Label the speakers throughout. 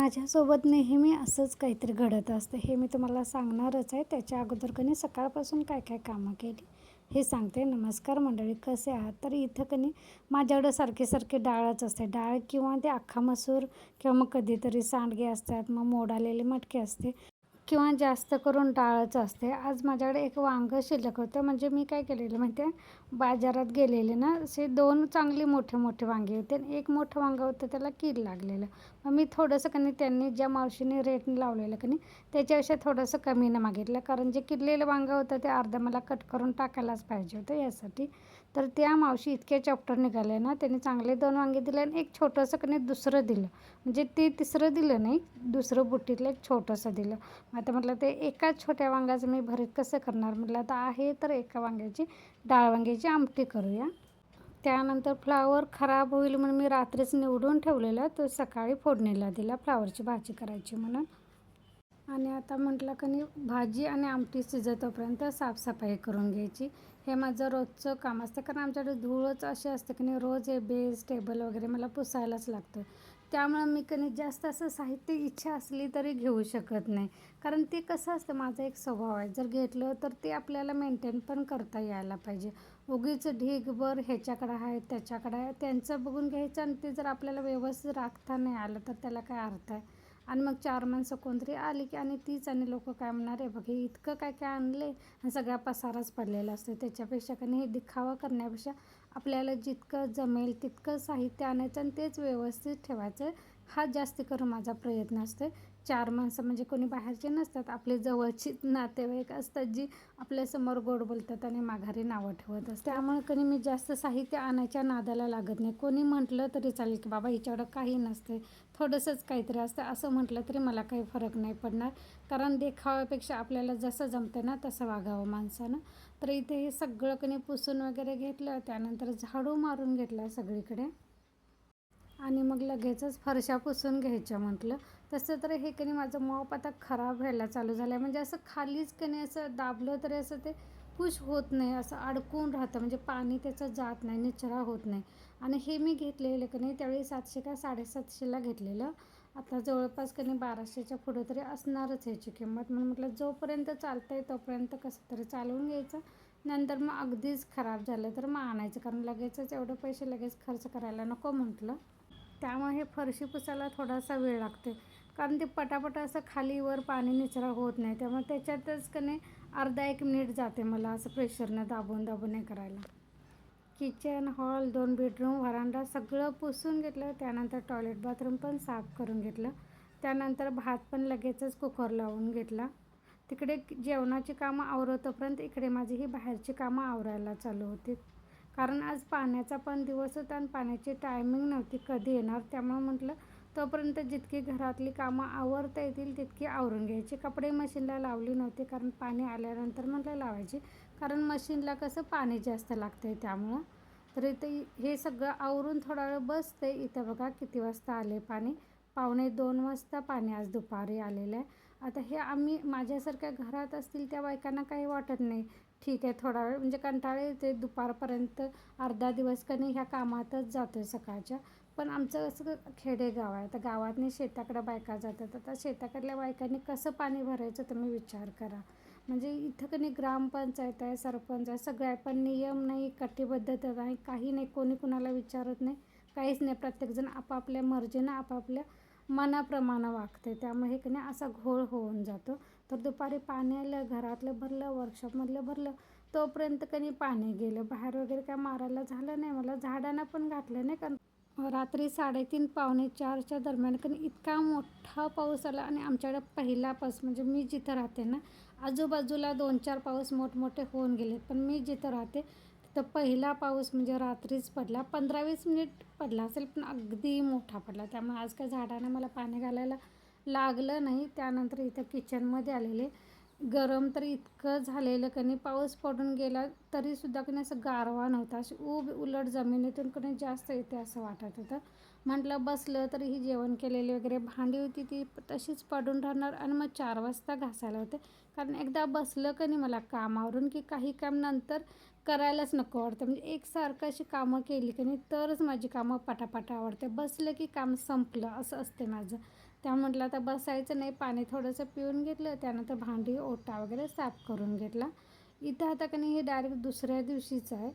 Speaker 1: माझ्यासोबत नेहमी असंच काहीतरी घडत असतं. हे मी तुम्हाला सांगणारच आहे. त्याच्या अगोदर सकाळपासून काय काय कामं केली हे सांगते. नमस्कार मंडळी, कसे आहात? तर इथं माझ्याकडं सारखे डाळच असते. डाळ किंवा ते अख्खा मसूर किंवा मग कधीतरी सांडगे असतात, मग मोड आलेले मटके असते किंवा जास्त करून डाळच असते. आज माझ्याकडे एक वांगं शिल्लक होतं. म्हणजे मी काय केलेलं माहिती आहे, बाजारात गेलेले ना, असे 2 चांगले मोठे मोठे वांगे होते आणि एक मोठं वांगं होतं, त्याला कीड लागलेलं. मग मी थोडंसं त्यांनी ज्या मावशीने रेट लावलेलं त्याच्यापेक्षा थोडंसं कमीनं मागितलं, कारण जे किडलेलं वांगं होतं ते अर्धं मला कट करून टाकायलाच पाहिजे होतं यासाठी. तर त्या मावशी इतके चॅप्टर निघाले ना, त्यांनी चांगले 2 वांगे दिले आणि एक छोटंसं दुसरं दिलं. म्हणजे ते तिसरं दिलं नाही, दुसरं बुट्टीतलं एक छोटंसं दिलं. आता म्हटलं ते एकाच छोट्या वांग्याचं मी भरीत कसं करणार? म्हटलं आता आहे तर एका वांग्याची डाळ वांग्याची आमटी करूया. त्यानंतर फ्लावर खराब होईल म्हणून मी रात्रीच निवडून ठेवलेला, तो सकाळी फोडणीला दिला फ्लावरची भाजी करायची म्हणून. आणि आता म्हटलं भाजी आणि आमटी शिजतोपर्यंत साफसफाई करून घ्यायची. हे माझं रोजचं काम असतं, कारण आमच्याकडे धूळच अशी असते रोज हे बेस टेबल वगैरे मला पुसायलाच लागतं. त्यामुळं मी जास्त असं साहित्य इच्छा असली तरी घेऊ शकत नाही, कारण ते कसं असतं, माझा एक स्वभाव आहे, जर घेतलं तर ते आपल्याला मेंटेन पण करता यायला पाहिजे. उगीच ढीगभर ह्याच्याकडं आहे त्याच्याकडं आहे त्यांचं बघून घ्यायचं आणि ते जर आपल्याला व्यवस्थित राखता नाही आलं तर त्याला काय अर्थ आहे? आणि मग 4 माणसं कोणतरी आली की आणि तीच आणि लोक काय म्हणणार आहे, बघ हे इतकं काय काय आणले आणि सगळा पसाराच पडलेला असतो. त्याच्यापेक्षा हे दिखावा करण्यापेक्षा आपल्याला जितकं जमेल तितकं साहित्य आणायचं आणि तेच व्यवस्थित ठेवायचं. हा जास्त करून माझा प्रयत्न असतो. 4 माणसं म्हणजे कोणी बाहेरचे नसतात, आपले जवळची नातेवाईक असतात, जी आपल्यासमोर गोड बोलतात आणि माघारी नावं ठेवत असतात. त्यामुळे मी जास्त साहित्य आणायच्या नादाला लागत नाही. कोणी म्हटलं तरी चालेल की बाबा हिच्याकडं काही नसते, थोडंसंच काहीतरी असतं, असं म्हटलं तरी मला काही फरक नाही पडणार, कारण देखाव्यापेक्षा आपल्याला जसं जमतं ना तसं वागावं माणसानं. तर इथे हे सगळं पुसून वगैरे घेतलं. त्यानंतर झाडू मारून घेतला सगळीकडे आणि मग लगेचच फरशा पुसून घ्यायच्या म्हटलं. तसं तर हे माझं मॉप आता खराब व्हायला चालू झालं आहे. म्हणजे असं खालीच असं दाबलं तरी असं ते पुश होत नाही, असं अडकून राहतं, म्हणजे पाणी त्याचं जात नाही, निचरा होत नाही. आणि हे मी घेतलेलं त्यावेळी 700 का 750ला घेतलेलं. आता जवळपास 1200च्या पुढं तरी असणारच ह्याची किंमत. म्हणून म्हटलं जोपर्यंत चालतं आहे तोपर्यंत कसं तरी चालवून घ्यायचं, नंतर मग अगदीच खराब झालं तर मग आणायचं, कारण लगेचच एवढे पैसे लगेच खर्च करायला नको म्हटलं. त्यामुळे हे फरशी पुसायला थोडासा वेळ लागते, कारण ते पटापटा असं खालीवर पाणी निचरा होत नाही. त्यामुळे त्याच्यातच अर्धा 1 मिनिट जाते मला असं प्रेशरनं दाबून दाबून हे करायला. किचन, हॉल, 2 बेडरूम, व्हरांडा सगळं पुसून घेतलं. त्यानंतर टॉयलेट बाथरूम पण साफ करून घेतलं. त्यानंतर भात पण लगेचच कुकर लावून घेतला. तिकडे जेवणाची कामं आवरतोपर्यंत इकडे माझी ही बाहेरची कामं आवरायला चालू होती, कारण आज पाण्याचा पण दिवस होता आणि पाण्याची टायमिंग नव्हती कधी येणार. त्यामुळे म्हटलं तोपर्यंत जितकी घरातली कामं आवरता येतील तितकी आवरून घ्यायची. कपडे मशीनला लावली नव्हती, कारण पाणी आल्यानंतर म्हटलं लावायची, कारण मशीनला कसं पाणी जास्त लागतं आहे त्यामुळं. तर इथे हे सगळं आवरून थोडा वेळ बसते. इथं बघा किती वाजता आले पाणी, 1:45 वाजता पाणी आज दुपारी आलेलं आहे. आता हे आम्ही माझ्यासारख्या घरात असतील त्या बायकांना काही वाटत नाही, ठीक आहे थोडा वेळ, म्हणजे कंटाळे येते दुपारपर्यंत, अर्धा दिवस ह्या कामातच जातो आहे सकाळच्या. पण आमचं असं खेडेगाव आहे, तर गावातनी शेताकडं बायका जातात. आता शेताकडल्या बायकांनी कसं पाणी भरायचं तुम्ही विचार करा. म्हणजे इथं ग्रामपंचायत आहे, सरपंच आहे, सगळं आहे, पण नियम नाही, कटिबद्धता नाही, काही नाही, कोणी कुणाला विचारत नाही, काहीच नाही. प्रत्येकजण आपापल्या मर्जीनं आपापल्या मनाप्रमाणे वागते. त्यामुळे असा घोळ होऊन जातो. तर दुपारी पाणी आलं, घरातलं भरलं, वर्कशॉपमधलं भरलं, तोपर्यंत पाणी गेलं. बाहेर वगैरे काय मारायला झालं नाही मला, झाडांना पण घातलं नाही, कारण रात्री 3:30 पावणे 4च्या दरम्यान इतका मोठा पाऊस आला. आणि आमच्याकडे पहिला पाऊस, म्हणजे मी जिथं राहते ना, आजूबाजूला 2-4 पाऊस मोठमोठे होऊन गेले, पण मी जिथं राहते तिथं पहिला पाऊस म्हणजे रात्रीच पडला. 15-20 मिनिट पडला असेल, पण अगदी मोठा पडला. त्यामुळे आज काय झाडांना मला पाणी घालायला लागलं नाही. त्यानंतर इथं किचनमध्ये आलेले, गरम तर इतकं झालेलं पाऊस पडून गेला तरीसुद्धा असं गारवा नव्हता, अशी उलट जमिनीतून जास्त येते असं वाटत होतं. म्हटलं बसलं तरी ही जेवण केलेली वगैरे भांडी होती ती तशीच पडून राहणार आणि मग 4 वाजता घासायला होते, कारण एकदा बसलं मला कामावरून की काही काम नंतर करायलाच नको वाटतं. म्हणजे एकसारखं अशी कामं केली तरच माझी कामं पटापट आवडते. बसलं की काम संपलं असं असते माझं. त्या म्हटलं आता बसायचं नाही, पाणी थोडंसं पिऊन घेतलं, त्यानंतर भांडी ओटा वगैरे साफ करून घेतला. इथं आता का नाही हे डायरेक्ट दुसऱ्या दिवशीचं आहे.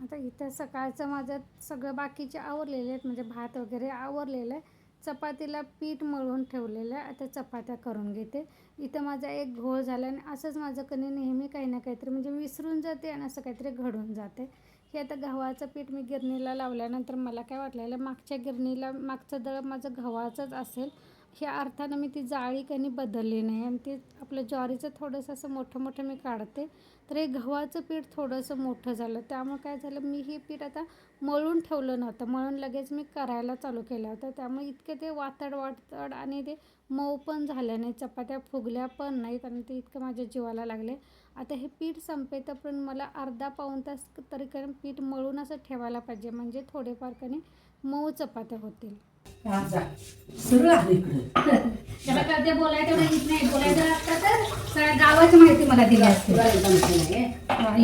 Speaker 1: आता इथं सकाळचं माझं सगळं बाकीचे आवरलेले आहेत, म्हणजे भात वगैरे आवरलेलं आहे. चपातीला पीठ मळून ठेवलेलं आहे, आता चपात्या करून घेते. इथं माझा एक घोळ झाला आणि असंच माझं कधी नेहमी काही ना काहीतरी म्हणजे विसरून जाते आणि असं काहीतरी घडून जाते. हे आता गव्हाचं पीठ मी गिरणीला लावल्यानंतर मला काय वाटलेलं मागच्या गिरणीला मागचं दळप माझं गव्हाचंच असेल, ह्या अर्थानं मी ती जाळी काही बदलली नाही आणि ते आपलं ज्वारीचं थोडंसं असं मोठं मी काढते. तर हे गव्हाचं पीठ थोडंसं मोठं झालं, त्यामुळे काय झालं मी हे पीठ आता मळून ठेवलं नव्हतं, मळून लगेच मी करायला चालू केलं होतं. त्यामुळे इतके ते वातड आणि ते मऊ पण झालं नाही, चपात्या फुगल्या पण नाहीत आणि ते इतकं माझ्या जीवाला लागले. आता हे पीठ संपेपर्यंत मला अर्धा पाऊण तास तरी कारण पीठ मळून असं ठेवायला पाहिजे, म्हणजे थोडेफार कणी मऊ चपात्या होतील.
Speaker 2: सुरू आहे इकडे
Speaker 3: त्याला कधी बोलायचं माहित नाही, बोलायचं असतं तर सगळ्या गावाची माहिती मला दिली असते.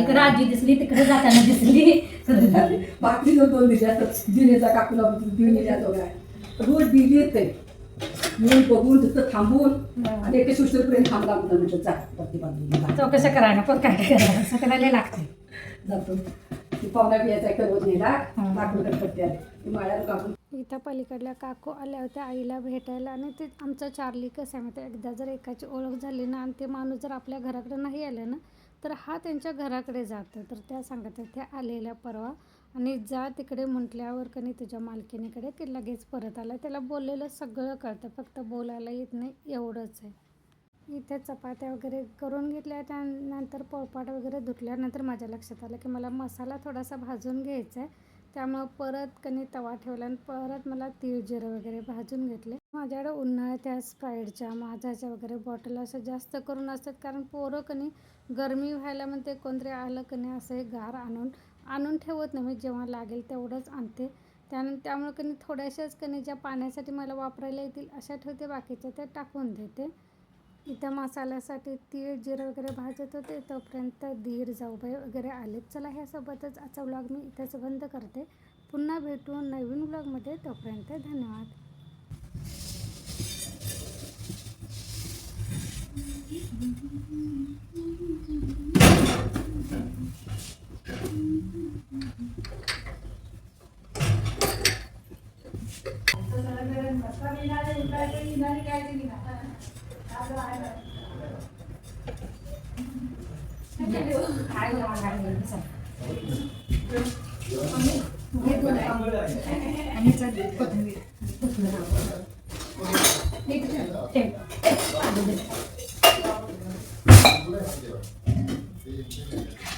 Speaker 3: इकडे आजी दिसली, तिकडे जाताना दिसली.
Speaker 2: बाकी जो 2 दिवसात दिनेचा काकूला दिने जातो काय रोज दिली येते म्हणून बघून तिथं थांबून आणि एके सुशीलपर्यंत थांबला म्हणून जा प्रतिबंध
Speaker 3: चौकशा करायला पण काय करायला असं करायला लागते.
Speaker 2: जातो ती पाहुणा बियाचा करवत नेला काकूकडे पडते आले ती माळ्याला काकू.
Speaker 1: इथं पलीकडल्या काकू आल्या होत्या आईला भेटायला आणि ते आमचं चार्ली कसं आहे माहिती, एकदा जर एकाची ओळख झाली ना आणि ते माणूस जर आपल्या घराकडे नाही आलं ना तर हा त्यांच्या घराकडे जातो. तर त्या सांगतात त्या आलेल्या परवा आणि जा तिकडे म्हटल्यावर कधी तुझ्या मालकीनीकडे की लगेच परत आला. त्याला बोललेलं सगळं कळतं, फक्त बोलायला येत नाही एवढंच आहे. इथे चपात्या वगैरे करून घेतल्या, त्यानंतर पोळपाट वगैरे धुतल्यानंतर माझ्या लक्षात आलं की मला मसाला थोडासा भाजून घ्यायचा आहे. त्यामुळं परत कणी तवा ठेवला आणि परत मला तीळ जिरं वगैरे भाजून घेतले. माझ्याकडे उन्हाळ्यात त्या स्प्राईटच्या माझ्याच्या वगैरे बॉटल असं जास्त करून असतात, कारण पोरं कणी गरमी व्हायला म्हणते कोणतरी आलं कणी असं हे गार आणून ठेवत नाही, मी जेव्हा लागेल तेवढंच आणते. त्यामुळे कणी थोड्याशाच कणी ज्या पाण्यासाठी मला वापरायला येतील अशा ठेवते, बाकीच्या त्या टाकून देते. इथं मसाल्यासाठी तीळ जिरं वगैरे भाजत होते, तोपर्यंत धीर जाऊबाई वगैरे आलेत. चला ह्यासोबतच आजचा व्लॉग मी इथंच बंद करते. पुन्हा भेटू नवीन व्लॉगमध्ये, तोपर्यंत धन्यवाद.
Speaker 3: आणि